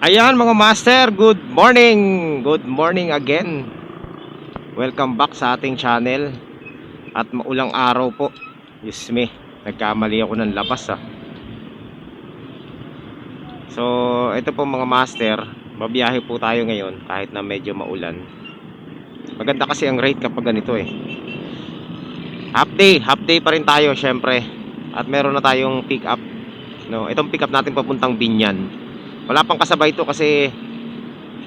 Ayan mga master, good morning! Good morning again. Welcome back sa ating channel. At maulang araw po. Yes me, nagkamali ako ng labas So, ito po mga master, babiyahe po tayo ngayon kahit na medyo maulan. Maganda kasi ang rate kapag ganito eh. Half day pa rin tayo syempre. At meron na tayong pick up. No, itong pick up natin papuntang Binyan. Wala pang kasabay ito kasi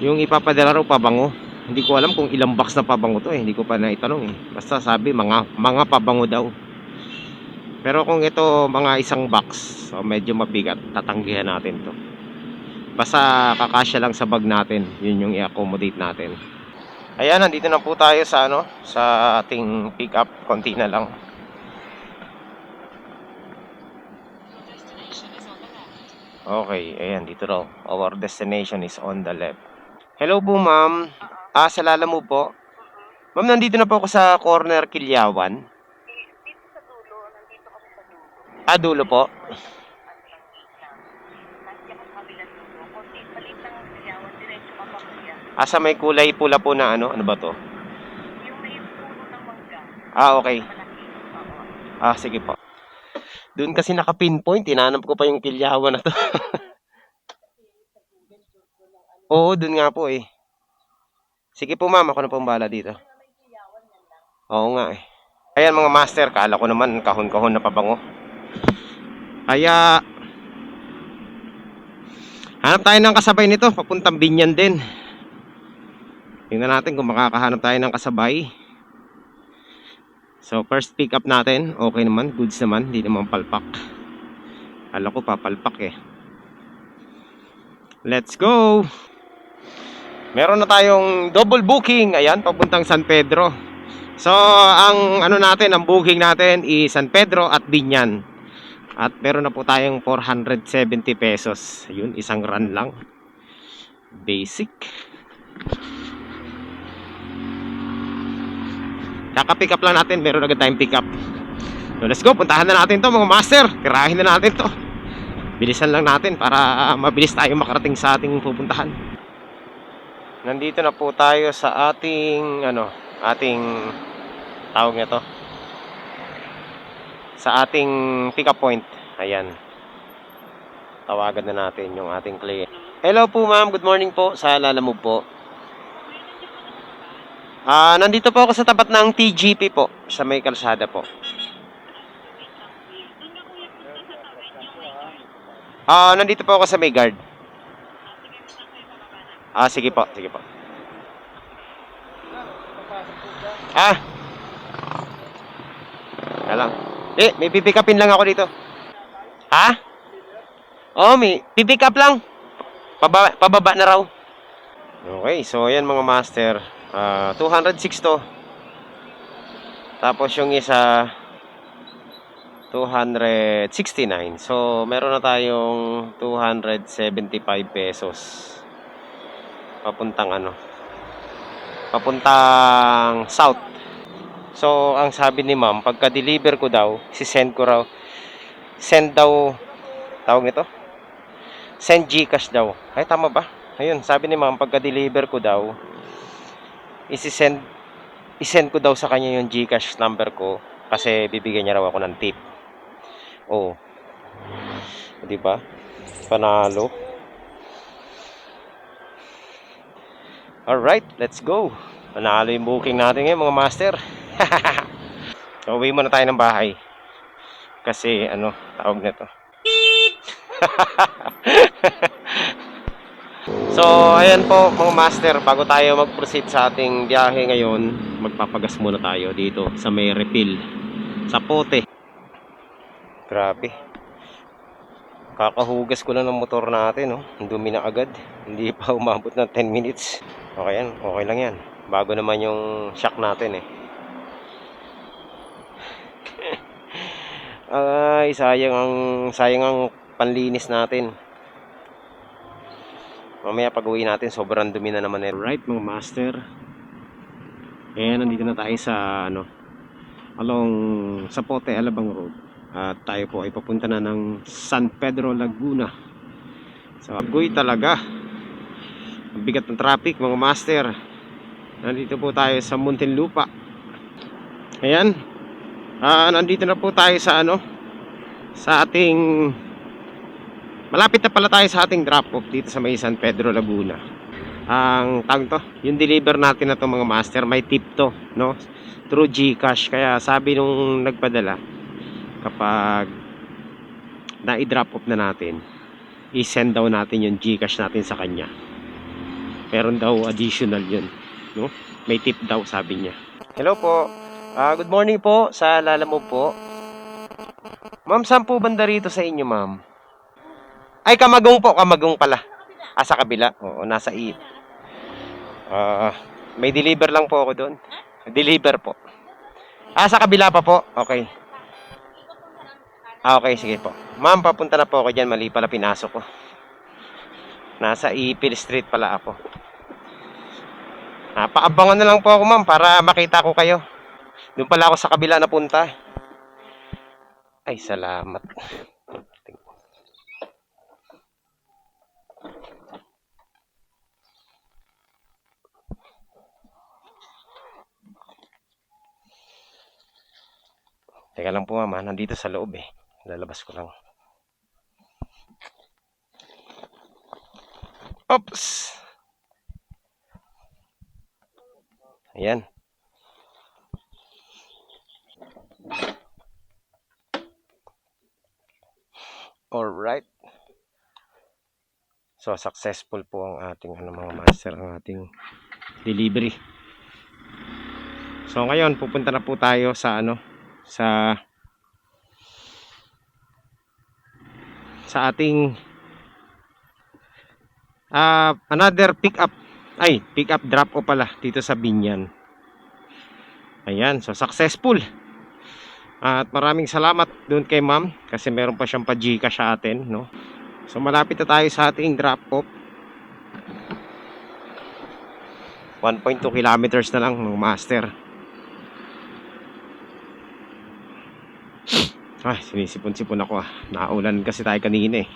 yung ipapadala raw pabango. Hindi ko alam kung ilang box na pabango to eh. Hindi ko pa naitanong eh. Basta sabi mga pabango daw. Pero kung ito mga isang box, so medyo mabigat, tatanggihan natin to. Basta kakasya lang sa bag natin. Yun yung i-accommodate natin. Ayan, nandito na po tayo sa sa ating pick up. Konti na lang. Okay, ayan dito raw. Our destination is on the left. Hello po ma'am. Sa Lalamove po. Ma'am, nandito na po ako sa corner Kilyawan. Dito sa dulo, nandito kami sa dulo. Dulo po. Nandiyan ka sa kabilang dulo. Konti, palit lang ang siyawan, diretso ka pa kuya. Sa may kulay pula po na ano ba to? Yung may puno ng mangga. Okay. Malaki. Sige po. Doon kasi naka-pinpoint, tinanap ko pa yung Kilyawan na to. Oo, doon nga po eh. Sige po ma'am, ako na pong bahala dito. Oo nga eh. Ayan mga master, kala ko naman kahon-kahon na pabango. Kaya hanap tayo ng kasabay nito, papuntang Binyan din. Tingnan natin kung makakahanap tayo ng kasabay. So first pick up natin, okay naman, goods naman, hindi naman palpak. Kala ko papalpak eh. Let's go! Meron na tayong double booking, ayan, papuntang San Pedro. So ang natin, ang booking natin is San Pedro at Binyan. At meron na po tayong 470 pesos. Ayun, isang run lang. Basic. Kaka-pick up lang natin, meron agad tayong pick up. So let's go, puntahan na natin to mga master. Tirahin na natin to. Bilisan lang natin para mabilis tayo makarating sa ating pupuntahan. Nandito na po tayo sa ating ating tawag nito, sa ating pick up point. Ayan. Tawagan na natin yung ating client. Hello po ma'am, good morning po. Sa Lalamove po. Nandito po ako sa tapat ng TGP po, sa may kalsada po. Nandito po ako sa may guard. Sige po, sige po. Alam. May pipick upin lang ako dito. May pipick up lang. Pababa na raw. Okay, so ayan mga master. 206 to. Tapos yung isa 269. So meron na tayong 275 pesos. Papuntang south. So ang sabi ni ma'am, pagka-deliver ko daw, send daw, tawag nito, send GCash daw. Ay tama ba? Ayun, sabi ni ma'am, pagka-deliver ko daw, isend ko daw sa kanya yung GCash number ko kasi bibigyan niya raw ako ng tip. Di ba? Panalo. Alright, let's go. Panalo yung booking natin ngayon mga master. So, uwi muna tayo ng bahay. Kasi tawag na to. So, ayan po mga master, bago tayo mag-proceed sa ating biyahe ngayon, magpapagas muna tayo dito sa may refill sa Pote. Grabe. Kakahugas ko lang ng motor natin, Ang dumi na agad. Hindi pa umabot ng 10 minutes. Okay yan, okay lang yan. Bago naman yung shock natin Ay, sayang ang panlinis natin. Mamaya pag-uwi natin, sobrang dumi na naman. Right mga master. Ayan, nandito na tayo sa along sa Pote, Alabang Road. At tayo po ay papunta na ng San Pedro, Laguna. So, agoy talaga. Ang bigat ng traffic mga master. Nandito po tayo sa Muntinlupa. Ayan. Nandito na po tayo sa sa ating, malapit na pala tayo sa ating drop off dito sa may San Pedro, Laguna. Ang tawag to, yung deliver natin na to mga master, may tip to, no? Through GCash. Kaya sabi nung nagpadala, kapag na-i-drop off na natin, i-send daw natin yung GCash natin sa kanya. Meron daw additional yun, no? May tip daw sabi niya. Hello po. Good morning po sa Lalamove po. Ma'am, saan po banda rito sa inyo, ma'am? Ay, Kamagong po. Kamagong pala. Sa kabila. Oo, nasa I. May deliver lang po ako doon. Deliver po. Sa kabila pa po. Okay. Okay, sige po. Ma'am, papunta na po ako dyan. Mali pala pinasok ko. Nasa Ipil Street pala ako. Paabangan na lang po ako, ma'am, para makita ko kayo. Doon pala ako sa kabila napunta. Ay, salamat. Teka lang po, ma'am. Nandito sa loob eh. Lalabas ko lang. Oops! Ayan. Alright. So, successful po ang ating mga master, ang ating delivery. So, ngayon, pupunta na po tayo sa sa ating another pick up drop off pala dito sa Binyan. Ayan, so successful. At maraming salamat doon kay ma'am kasi meron pa siyang pa-Gcash sa atin, no? So malapit na tayo sa ating drop off. 1.2 kilometers na lang ng master. Ay, sinisipon-sipon ako Naulan kasi tayo kanina eh.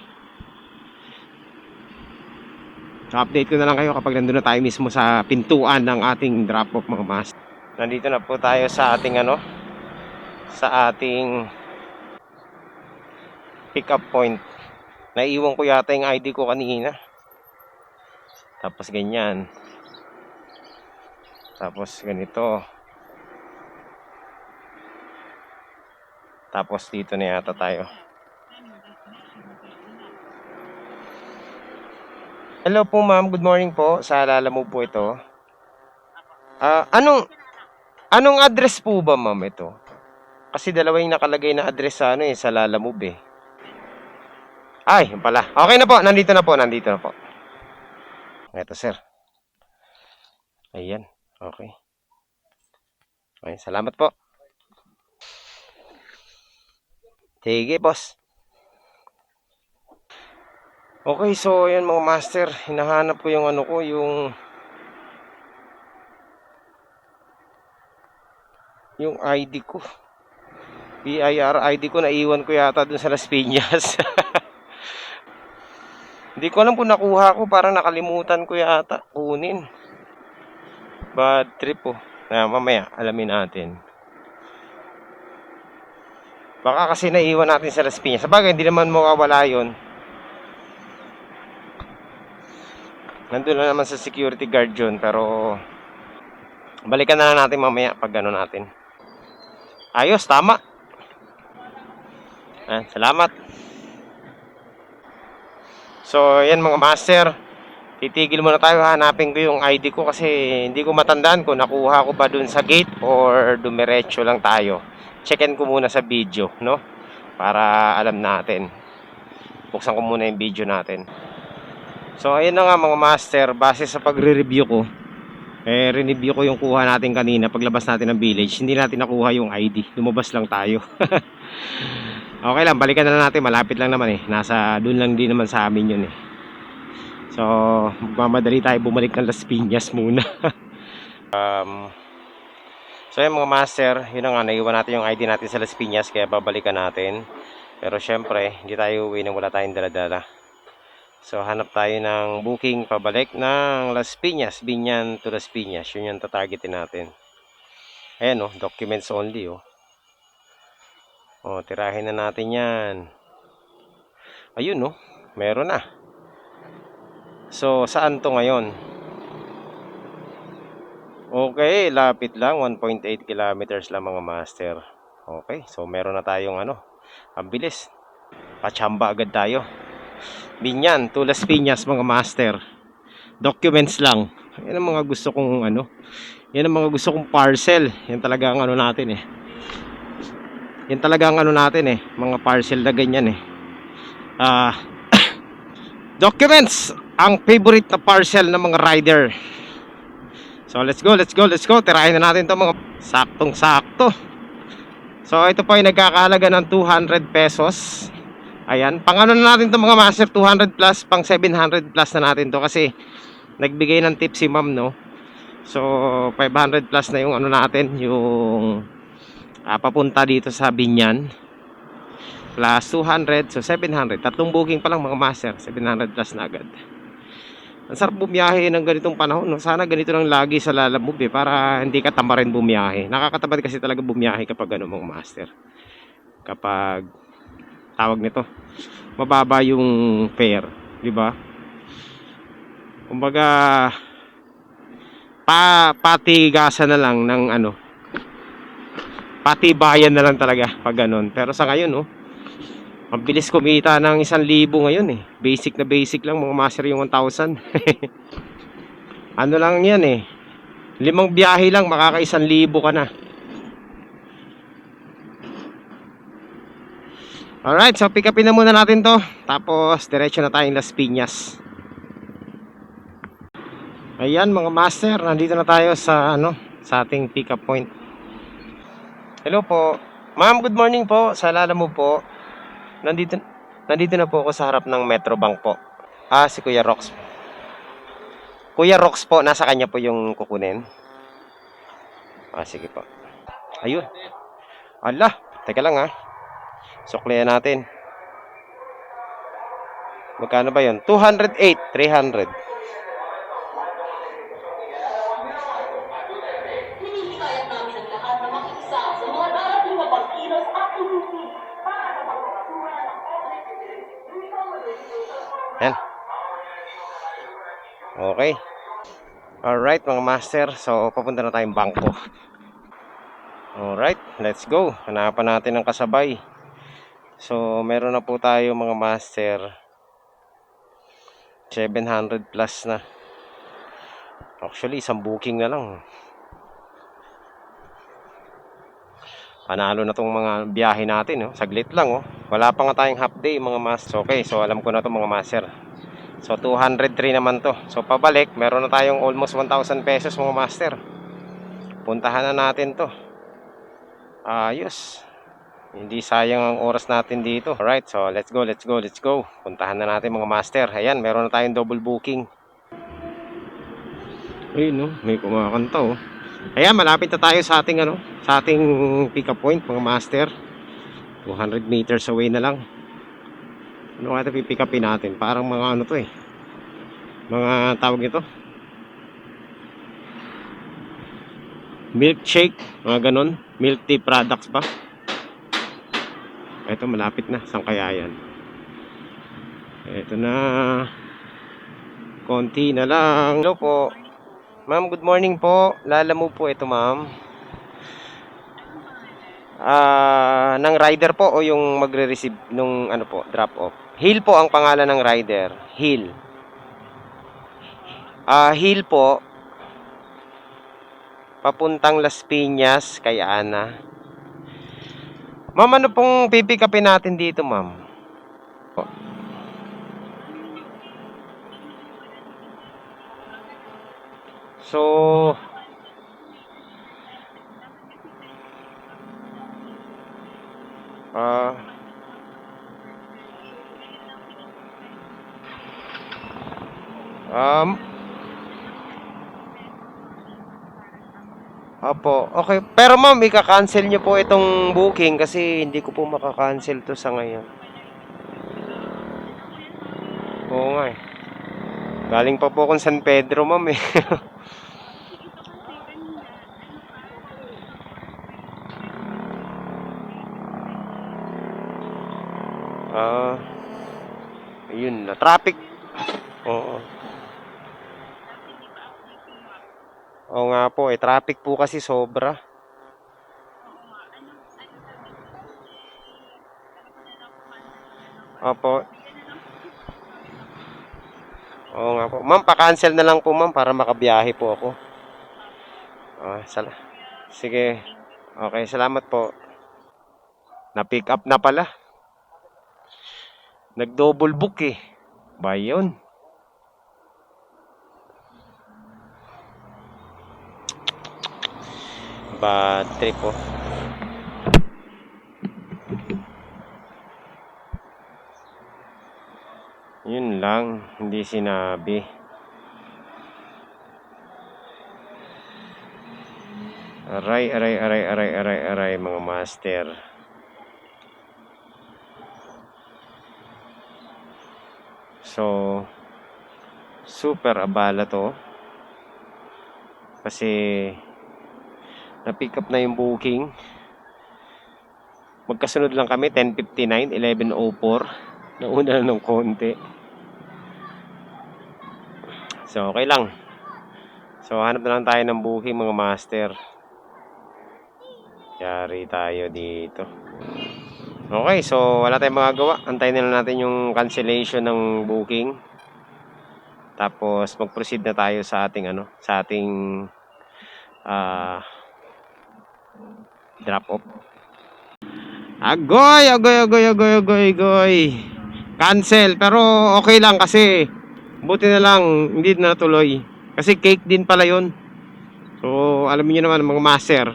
So update ko na lang kayo kapag nandun na tayo mismo sa pintuan ng ating drop off mga master. Nandito na po tayo sa ating sa ating pick up point. Naiiwan ko yata yung ID ko kanina. Tapos ganyan. Tapos ganito. Tapos dito na yata tayo. Hello po ma'am, good morning po. Sa Lalamove po ito. Anong address po ba ma'am ito? Kasi dalawa yung nakalagay na address sa sa Lalamove eh. Ay, yun pala. Okay na po, nandito na po. Ito sir. Ayan, okay. Okay, salamat po. Sige, boss. Okay, so ayan mga master, hinahanap ko yung yung ID ko. BIR ID ko, naiwan ko yata dun sa Las Piñas. Hindi ko alam kung nakuha ko, parang nakalimutan ko yata kunin. Bad trip po. Mamaya, alamin natin. Baka kasi naiwan natin sa Las Piñas. Sabagay, hindi naman mawawala yun. Nandun na naman sa security guard yun. Pero balikan na lang natin mamaya pag natin. Ayos, tama. Salamat. So, yan mga master. Titigil muna tayo. Hanapin ko yung ID ko kasi hindi ko matandaan kung nakuha ko ba dun sa gate or dumiretso lang tayo. Checkin ko muna sa video, no? Para alam natin. Buksan ko muna yung video natin. So, ayun na nga mga master. Base sa pagre-review ko, re-review ko yung kuha natin kanina paglabas natin ng village. Hindi natin nakuha yung ID. Lumabas lang tayo. Okay lang, balikan na lang natin. Malapit lang naman eh. Doon lang din naman sa amin yun eh. So, magmamadali tayo bumalik ng Las Piñas muna. So, yung mga master, yun na nga, naiwan natin yung ID natin sa Las Piñas, kaya babalikan natin. Pero syempre, hindi tayo uwi nang wala tayong daladala. So, hanap tayo ng booking pabalik ng Las Piñas. Binyan to Las Piñas. Yun yung tatargetin natin. Ayan, documents only, tirahin na natin yan. Ayun, meron na. So, saan to ngayon? Okay, lapit lang. 1.8 kilometers lang mga master. Okay, so meron na tayong ang bilis. Pachamba agad tayo. Binyan, to Las Piñas mga master. Documents lang. Yan ang mga gusto kong yan ang mga gusto kong parcel. Yan talaga ang natin Yan talaga ang natin mga parcel na ganyan documents ang favorite na parcel ng mga rider. So let's go. Tirahin na natin 'to mga saktong-sakto. So ito po ay nagkakahalaga ng 200 pesos. Ayan, pang na natin 'to mga master, 200 plus, pang 700 plus na natin 'to kasi nagbigay ng tip si ma'am, no. So 500 plus na yung natin, yung papunta dito sa Binyan. Plus 200, so 700. Tatlong booking pa lang mga master, 700 plus na agad. Ang sarap bumiyahe ng ganitong panahon, no? Sana ganito lang lagi sa Lalamove para hindi ka tamarin bumiyahe. Nakakatamad kasi talaga bumiyahe kapag mga master. Kapag tawag nito, mababa yung fare, di ba? Kumbaga patigasan na lang ng patibayan na lang talaga pag ganun. Pero sa ngayon, ang bilis kumita ng 1,000 ngayon Basic na basic lang mga master yung 1,000. Ano lang yan 5 biyahe lang makaka 1,000 ka na. Alright, so pick upin na muna natin to. Tapos diretso na tayong Las Piñas. Ayan mga master, nandito na tayo sa sa ating pick up point. Hello po. Ma'am, good morning po. Sa Lalamove po. Nandito na po ako sa harap ng Metrobank po. Si Kuya Rox. Kuya Rox po, nasa kanya po yung kukunin. Sige po. Ayun. Ala, teka lang Suklihan natin. Magkano ba yun? 208, 300. Hinihikayat namin ang lahat na makikisa sa mga darating na pagkilos at tutusin para sa pagkakasura ng public utility. Yan. Okay. Alright mga master. So papunta na tayong bangko. Alright, let's go. Hanapan natin ang kasabay. So meron na po tayo mga master 700 plus na. Actually isang booking na lang. Panalo na tong mga biyahe natin Saglit lang Wala pa nga tayong half day mga master. Okay, so alam ko na to mga master. So 203 naman to. So pabalik, meron na tayong almost 1,000 pesos mga master. Puntahan na natin to. Ayos. Hindi sayang ang oras natin dito. Alright, so let's go. Puntahan na natin mga master. Ayan, meron na tayong double booking. Ayun may kumakanta Ayan, malapit na tayo sa ating sa ating pick up point mga master. 200 meters away na lang. Ano nga ito pipick upin natin? Parang mga to mga tawag ito, milkshake, mga ganon. Milk tea products ba? Ito malapit na. Saan kaya yan? Ito na. Konti na lang. Hello po. Ma'am, good morning po. Lalamove po ito, ma'am. Ng rider po o yung magre-receive nung drop off? Hill po ang pangalan ng rider. Hill. Hill po. Papuntang Las Piñas kay Ana. Ma'am, ano pong pipick upin natin dito, ma'am? So, Opo, okay. Pero ma'am, ika-cancel nyo po itong booking kasi hindi ko po maka-cancel to sa ngayon. Oo nga eh. Galing pa po akong San Pedro, ma'am eh. Ah, ayun na. Traffic. Oo. Oo nga po eh. Traffic po kasi sobra. Opo. Oo nga po. Ma'am, pa-cancel na lang po ma'am para makabiyahe po ako. Sige. Okay, salamat po. Na-pick up na pala. Nag-double book eh. Ba yun? Bad trip oh. Yun lang, hindi sinabi. Aray, mga master. So, super abala to. Kasi, na-pick up na yung booking. Magkasunod lang kami, 10:59, 11:04. Nauna na ng konti. So, okay lang. So, hanap na lang tayo ng booking, mga master. Yari tayo dito. Okay, so wala tayong magagawa. Antayin na lang natin yung cancellation ng booking. Tapos mag-proceed na tayo sa ating drop off. Agoy. Cancel, pero okay lang kasi buti na lang hindi na natuloy. Kasi cake din pala 'yon. So, alam niyo naman mga master,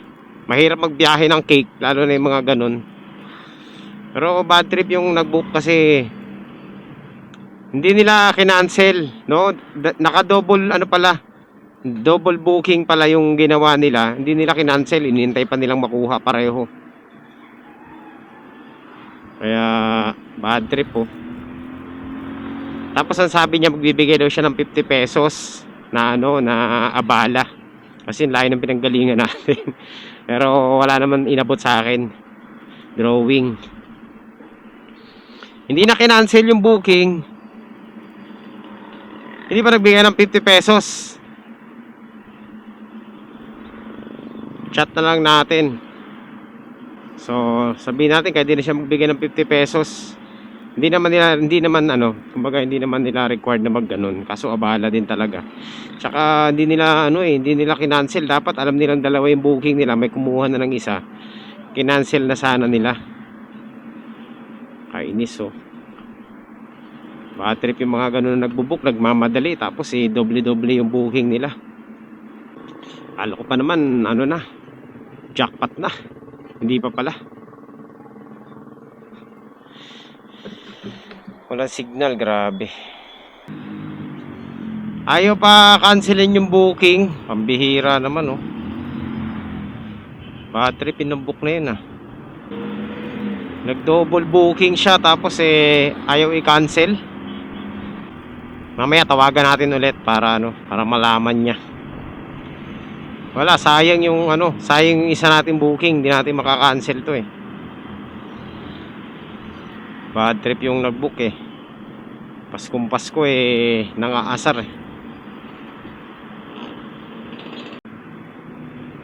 mahirap magbiyahe ng cake lalo na yung mga ganun. Pero bad trip yung nag-book kasi hindi nila kinancel, no? Naka-double double booking pala yung ginawa nila. Hindi nila kinancel, inintay pa nilang makuha pareho. Kaya bad trip po. Tapos ang sabi niya magbibigay daw siya ng 50 pesos na na abala. Kasi layo ng pinanggalingan natin. Pero wala naman inabot sa akin. Drawing. Hindi na kinancel yung booking. Hindi pa nagbigay ng 50 pesos. Chat na lang natin. So, sabihin natin kahit hindi na siya magbigay ng 50 pesos. Hindi naman kumbaga hindi naman nila required na magganon. Kaso abala din talaga. Tsaka hindi nila kinancel. Dapat alam nilang dalawa yung booking nila, may kumuha na ng isa. Kinancel na sana nila. Kainis oh. Bad trip yung mga ganun na nagbubook, nagmamadali, tapos doble-doble yung booking nila. Akala ko pa naman, jackpot na. Hindi pa pala. Walang signal, grabe. Ayaw pa cancelin yung booking. Pambihira naman, oh. Bad trip yung book na yun, ah. Nag-double booking siya, tapos ayaw i-cancel. Mamaya tawagan natin ulit para malaman niya. Wala, sayang yung isa nating booking, hindi natin makaka-cancel to eh. Bad trip yung nag-book eh. Paskong Pasko nangaasar eh.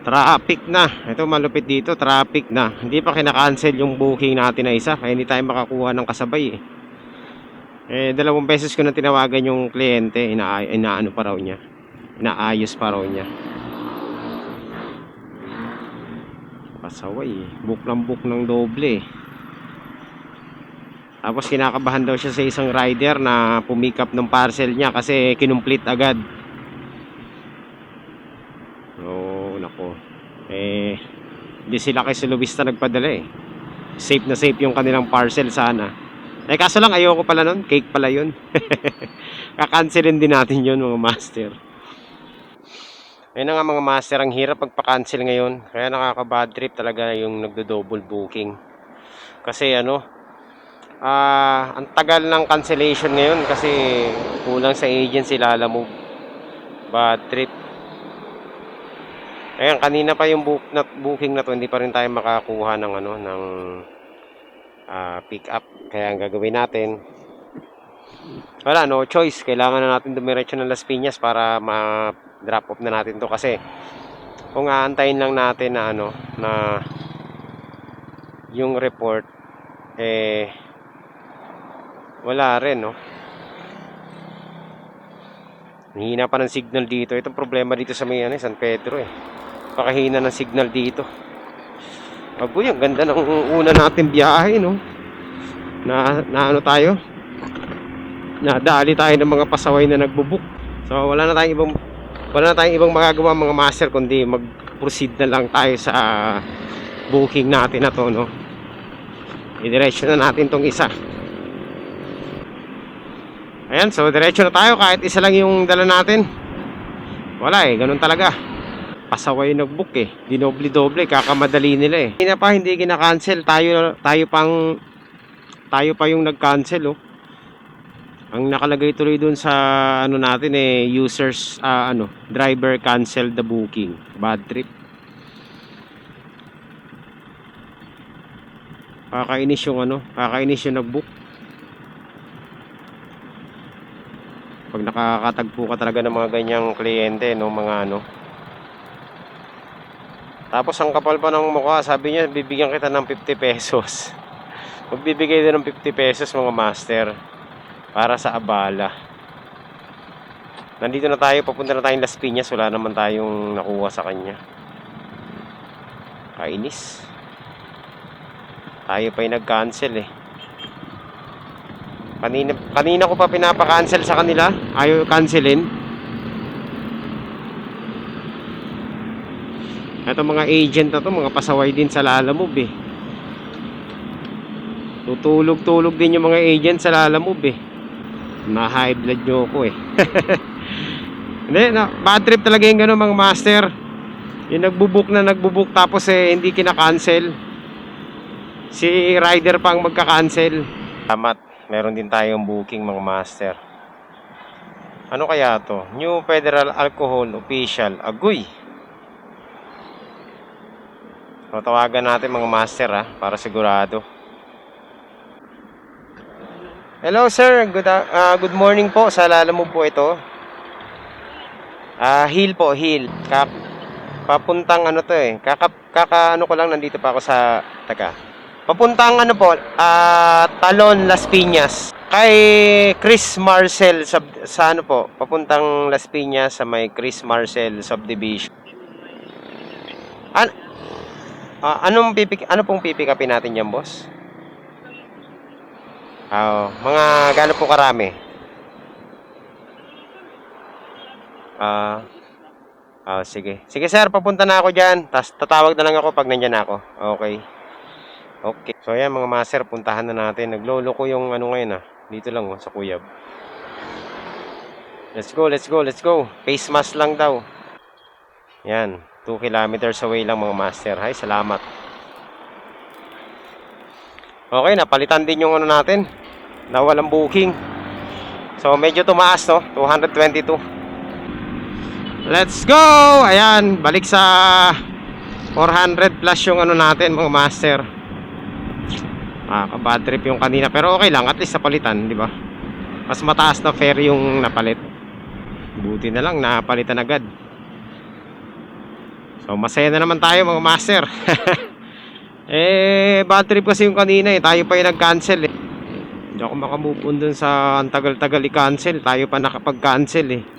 Traffic na. Ito malupit dito, traffic na. Hindi pa kina-cancel yung booking natin na isa, kaya hindi tayo makakuha ng kasabay eh. 2 beses ko na tinawagan yung kliyente, inaayos pa raw niya. Pasaway, book ng doble. Tapos kinakabahan daw siya sa isang rider na pumick up ng parcel niya kasi kinumplete agad. Oh, nako. Hindi sila kay Sulubista nagpadala eh. Safe na safe yung kanilang parcel sana. Kaso lang ayoko pala nun, cake pala yun. Kakancelin din natin yun mga master. Ayun na nga mga master, ang hirap magpa-cancel ngayon. Kaya nakaka-bad trip talaga yung nagdo-double booking. Kasi Ang tagal ng cancellation ngayon kasi kulang sa agency, Lalamove. Bad trip. Ayan, kanina pa yung booking na to, hindi pa rin tayo makakuha ng pick up. Kaya ang gagawin natin, wala, no choice. Kailangan na natin dumiretso ng Las Piñas para ma-drop off na natin to kasi kung aantayin lang natin na na yung report, wala rin, no. Hina pa ng signal dito. Itong problema dito sa may San Pedro, pakahina ng signal dito. Agoy, ang ganda ng una natin biyahe, no. Na tayo? Nadali tayo ng mga pasaway na nagbubuk. So wala na tayong ibang magagawa, mga master, kundi mag-proceed na lang tayo sa booking natin na to, no. I-diretso na natin tong isa. Ayan, so diretso na tayo kahit isa lang yung dala natin. Wala, ganun talaga. Pasaway nag-book, dinoble-doble, kakamadali nila. Hindi kina-cancel, tayo pa yung nag-cancel, oh. Ang nakalagay tuloy dun sa natin, users, driver cancel the booking. Bad trip. Kakainis yung nag-book. Pag nakakatagpo ka talaga ng mga ganyang kliyente, no, tapos ang kapal pa ng mukha, sabi niya bibigyan kita ng 50 pesos. Magbibigay din ng 50 pesos, mga master, para sa abala. Nandito na tayo, papunta na tayong Las Piñas, wala naman tayong nakuha sa kanya. Kainis. Tayo pa yung nag-cancel, Kanina ko pa pinapa-cancel sa kanila. Ayaw cancelin. Ito mga agent na to, mga pasaway din sa Lalamove, Tutulog-tulog din yung mga agent sa Lalamove, Na-high blood nyo ako, Hindi, bad trip talaga yung gano'n, mga master. Yung nagbubuk tapos hindi kina-cancel. Si rider pa ang magka-cancel. Tamat. Meron din tayong booking, mga master. Ano kaya to? New Federal Alcohol Official. Agoy. So, tawagan natin, mga master, para sigurado. Hello sir, good morning po. Sa Lalamove po ito. Hill po, Hill. Papuntang ko lang, nandito pa ako sa papuntang Talon, Las Piñas. Kay Chris Marcel sa papuntang Las Piñas sa may Chris Marcel subdivision. Ano pong pipikapin natin yan, boss? Mga gaano po karami? Sige. Sige sir, papunta na ako dyan. Tatawag na lang ako pag nandyan ako. Okay. So ayan, mga master, puntahan na natin. Nagloloko yung ngayon, dito lang, sa Cuyab. Let's go. Face mask lang daw. Yan, 2 kilometers away lang, mga master. Hay, salamat. Okay, napalitan din yung natin. Na walang booking. So medyo tumaas, no? 222. Let's go! Ayan, balik sa 400 plus yung natin, mga master. Bad trip yung kanina, pero okay lang, at least napalitan, di ba? Mas mataas na fare yung napalit. Buti na lang napalitan agad. So masaya na naman tayo, mga master. Bad trip kasi yung kanina, tayo pa yung nag-cancel, Hindi ako makamove on dun sa ang tagal-tagal i-cancel. Tayo pa nakapag-cancel,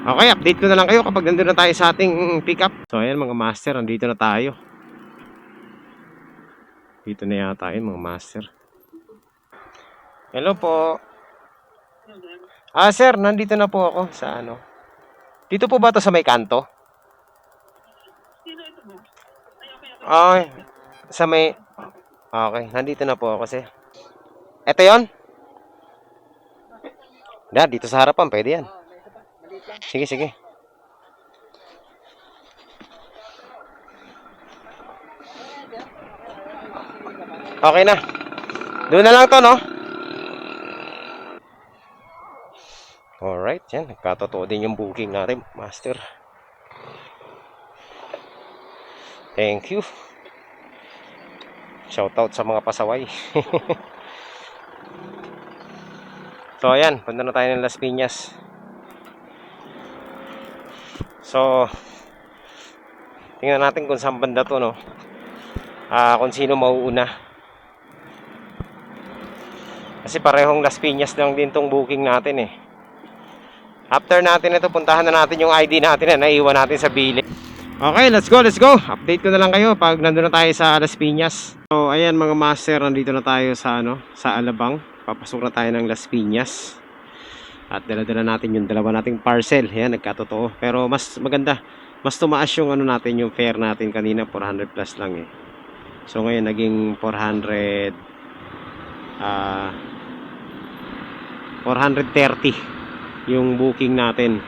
Okay, update ko na lang kayo kapag nandun na tayo sa ating pick up. So ayan, mga master, nandito na tayo. Dito na yata yun, mga master. Hello po. Sir, nandito na po ako sa Dito po ba to sa may kanto? Okay. Sa may... Okay, nandito na po ako, sir. Ito yon? Dito sa harapan, pwede yan. Sige. Okay na. Doon na lang to, no? Alright, yan. Nagkatotoo din yung booking natin, master. Thank you. Shoutout sa mga pasaway. So, ayan. Punta na tayo ng Las Piñas. So, tingnan natin kung saan banda to, no? Kung sino mauuna. Kasi parehong Las Piñas lang din tong booking natin, eh. After natin ito, puntahan na natin yung ID natin na naiwan natin sa bili. Okay, let's go, let's go. Update ko na lang kayo pag nandun na tayo sa Las Piñas. So, ayan mga master, nandito na tayo sa sa Alabang. Papasok na tayo ng Las Piñas. At dala-dala natin yung dalawa nating parcel. Ayan, nagkatotoo. Pero mas maganda, mas tumaas yung natin, yung fare natin kanina, 400 plus lang eh. So ngayon naging 430 yung booking natin.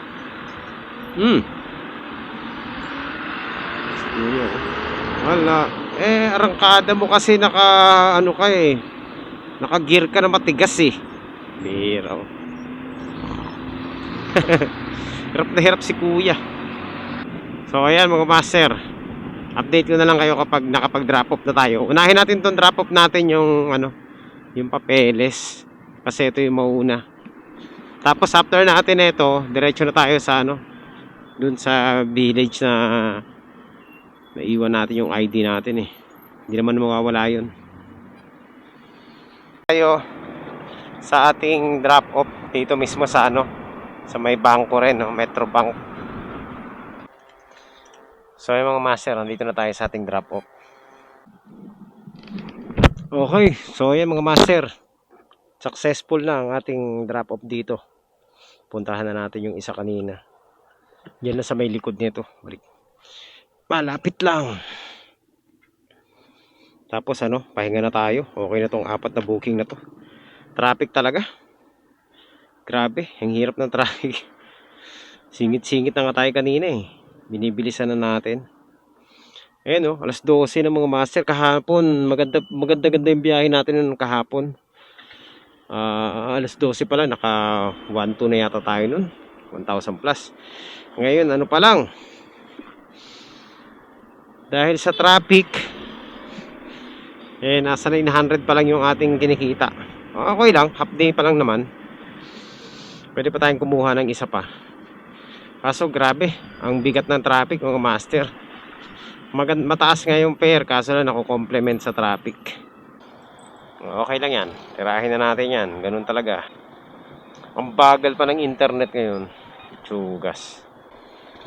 Wala. Arangkada mo kasi naka naka-gear ka na matigas eh. Biro. Hirap na hirap si kuya. So ayan mga master. Update ko na lang kayo kapag nakapag-drop off na tayo. Unahin natin tong drop off natin yung yung papeles. Kasi ito yung mauna. Tapos after natin ito, diretso na tayo sa dun sa village na naiwan natin yung ID natin eh. Hindi naman mawawala yun. Tayo sa ating drop off dito mismo sa sa may bangko rin, Metro Bank. So yung mga master, nandito na tayo sa ating drop off. Okay, so yan mga master, successful na ang ating drop off dito. Puntahan na natin yung isa kanina. Yan na sa may likod nito. Balik. Malapit lang. Tapos pahinga na tayo. Okay na tong 4 na booking na to. Traffic talaga. Grabe, ang hirap ng traffic. Singit-singit na nga tayo kanina eh. Binibilisan na natin. Ayan alas 12 na mga master. Kahapon, maganda yung biyahe natin nung kahapon. Alas 12 pala, naka 1.2 na yata tayo nun. 1,000 plus. Ngayon, pa lang. Dahil sa traffic, nasa 900 pa lang yung ating kinikita. Okay lang, half day pa lang naman. Pwede pa tayong kumuha ng isa pa. Kaso grabe, ang bigat ng traffic mga master. Mataas nga yung fare, kaso lang nako-complement sa traffic. Okay lang yan, tirahin na natin yan. Ganun talaga. Ang bagal pa ng internet ngayon. Tsugas.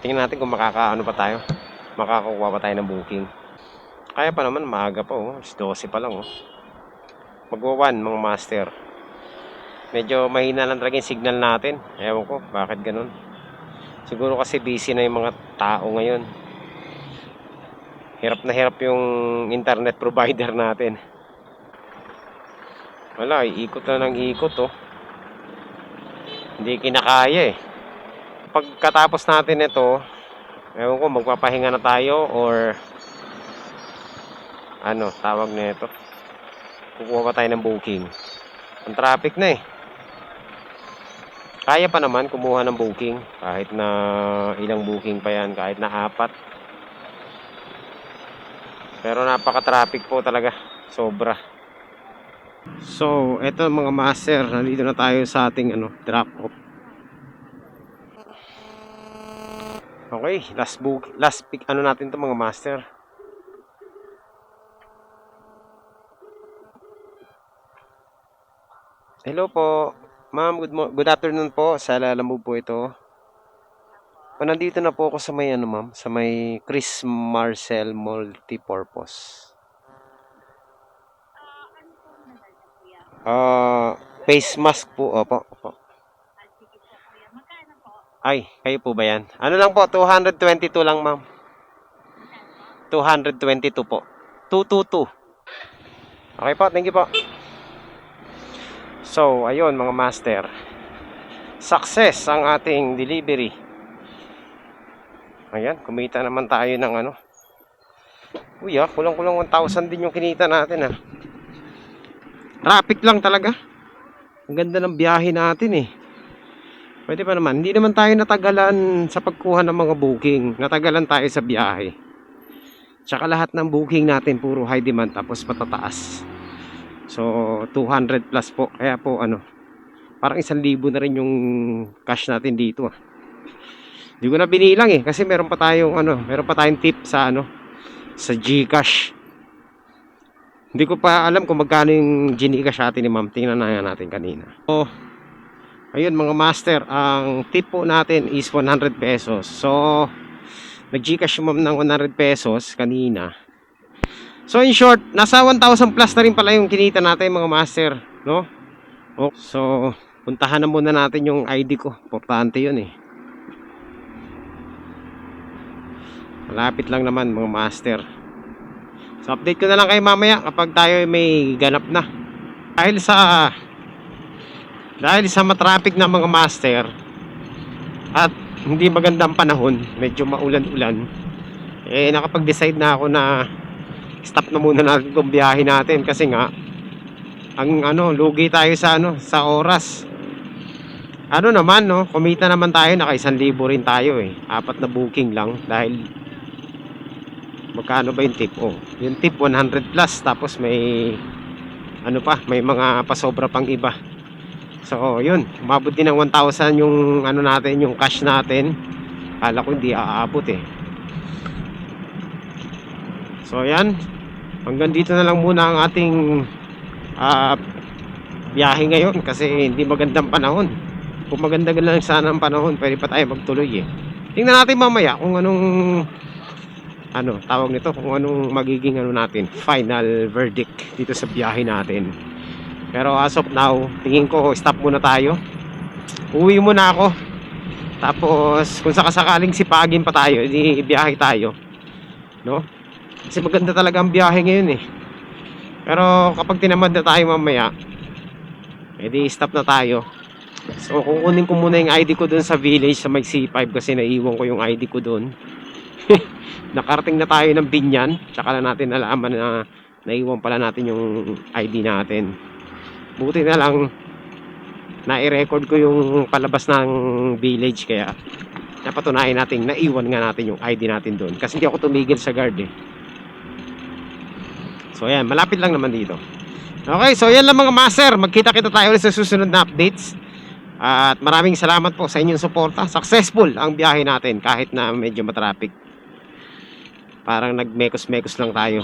Tingnan natin kung makakaano pa tayo. Makakuha pa tayo ng booking. Kaya pa naman, maaga pa 12 pa lang Magwa 1 mga master. Medyo mahina lang talaga yung signal natin. Ewan ko, bakit ganun. Siguro kasi busy na yung mga tao ngayon. Hirap na hirap yung internet provider natin. Wala, iikot na ng ikot Hindi kinakaya eh. Pagkatapos natin ito, ewan ko, magpapahinga na tayo or tawag na ito. Kukuha pa tayo ng booking. Ang traffic na eh. Kaya pa naman kumuha ng booking. Kahit na ilang booking pa yan. Kahit na 4. Pero napaka-traffic po talaga. Sobra. So, eto mga master. Nandito na tayo sa ating drop off. Okay, last pick natin to mga master. Hello po. Ma'am, good afternoon po. Sa Lalamove po ito. Nandito na po ako sa may ma'am, sa may Chris Marcel Multipurpose. Face mask po, opo. Ay, kayo po ba yan? Ano lang po, 222 lang ma'am. 222 po. 222. Okay po, thank you po. So, ayun mga master. Success ang ating delivery. Ayan, kumita naman tayo ng kulang-kulang 1,000 din yung kinita natin Traffic lang talaga. Ang ganda ng biyahe natin eh. Pwede pa naman. Hindi naman tayo natagalan sa pagkuha ng mga booking. Natagalan tayo sa biyahe. Tsaka lahat ng booking natin puro high demand tapos patataas. So 200 plus po. Kaya po parang 1,000 na rin yung cash natin dito ah. Hindi ko na binilang eh kasi meron pa tayong tip sa sa GCash. Hindi ko pa alam kung magkano yung GCash natin ni Ma'am. Tingnan na natin kanina. So ayun mga master, ang tip po natin is 100 pesos. So nag-GCash yung Ma'am ng 100 pesos kanina. So in short, nasa 1,000 plus na rin pala yung kinita natin mga master, no? So puntahan na muna natin yung ID ko. Importante yun eh. Malapit lang naman mga master. So update ko na lang kayo mamaya kapag tayo may ganap na. Dahil sa matraffic na mga master at hindi magandang panahon, medyo maulan-ulan, nakapag-decide na ako na stop na muna natin itong biyahe natin kasi nga lugi tayo sa oras. Naman kumita naman tayo, naka 1,000 rin tayo eh. 4 na booking lang dahil magkano ba yung tip? Yung tip 100 plus tapos may may mga pasobra pang iba. So yun, umabot din ng 1,000 yung natin, yung cash natin. Kala ko hindi aabot eh. So yan, hanggang dito na lang muna ang ating biyahe ngayon kasi hindi magandang panahon. Kung maganda lang sana ang panahon, pwede pa tayo magtuloy eh. Tingnan natin mamaya kung tawag nito, kung anong magiging natin, final verdict dito sa biyahe natin. Pero as of now, tingin ko stop muna tayo. Uwi muna ako. Tapos kung sakasakaling sipagin pa tayo, di biyahe tayo. No? Kasi maganda talaga ang biyahe ngayon eh. Pero kapag tinamad na tayo mamaya, edi stop na tayo. So kukunin ko muna yung ID ko dun sa village sa may C5 kasi naiwan ko yung ID ko dun. Nakarating na tayo ng Binyan, tsaka na natin nalaman na naiwan pala natin yung ID natin. Buti na lang na-record ko yung palabas ng village kaya napatunayan natin, naiwan nga natin yung ID natin doon kasi hindi ako tumigil sa guard eh. So ayan, malapit lang naman dito. Okay, so yan lang mga master, magkita-kita tayo ulit sa susunod na updates. At maraming salamat po sa inyong suporta. Successful ang biyahe natin kahit na medyo matraffic. Parang nagmekos-mekos lang tayo.